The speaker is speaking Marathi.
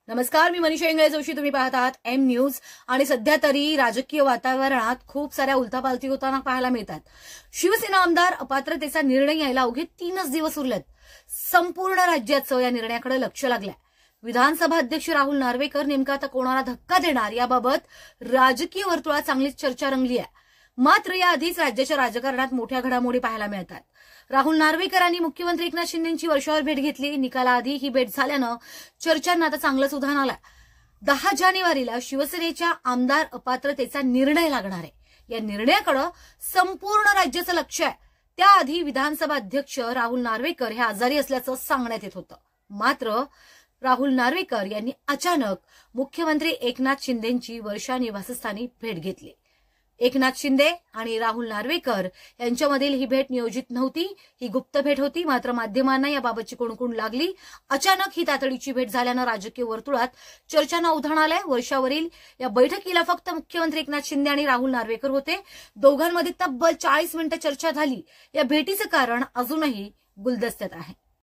नमस्कार, मी मनीषा इंगळे जोशी. तुम्ही पाहत आहात एम न्यूज. आणि सध्या तरी राजकीय वातावरणात खूप साऱ्या उलथापालथी होताना पाहायला मिळतात. शिवसेना आमदार अपात्रतेचा निर्णय यायला अवघे 3च दिवस उरलेत. संपूर्ण राज्याचं या निर्णयाकडे लक्ष लागलंय. विधानसभा अध्यक्ष राहुल नार्वेकर नेमका आता कोणाला धक्का देणार याबाबत राजकीय वर्तुळात चांगलीच चर्चा रंगली आहे. मात्र याआधीच राज्याच्या राजकारणात मोठ्या घडामोडी पाहायला मिळतात. राहुल नार्वेकरांनी मुख्यमंत्री एकनाथ शिंदेंची वर्षावर भेट घेतली. निकालाआधी ही भेट झाल्यानं चर्चांना आता चांगलंच उधाण आलंय. 10 जानेवारीला शिवसेनेच्या आमदार अपात्रतेचा निर्णय लागणार आहे. या निर्णयाकडे संपूर्ण राज्याचं लक्ष आहे. त्याआधी विधानसभा अध्यक्ष राहुल नार्वेकर हे आजारी असल्याचं सांगण्यात येत होतं. मात्र राहुल नार्वेकर यांनी अचानक मुख्यमंत्री एकनाथ शिंदेंची वर्षा निवासस्थानी भेट घेतली. एकनाथ शिंदे आणि राहुल नार्वेकर यांच्यामधील ही भेट नियोजित नव्हती. ही गुप्त भेट होती. मात्र माध्यमांना याबाबतची कुणकुण लागली. अचानक ही तातडीची भेट झाल्यानं राजकीय वर्तुळात चर्चांना उधाण आलंय. वर्षावरील या बैठकीला फक्त मुख्यमंत्री एकनाथ शिंदे आणि राहुल नार्वेकर होते. दोघांमध्ये तब्बल 40 मिनिटं चर्चा झाली. या भेटीचं कारण अजूनही गुलदस्त्यात आहे.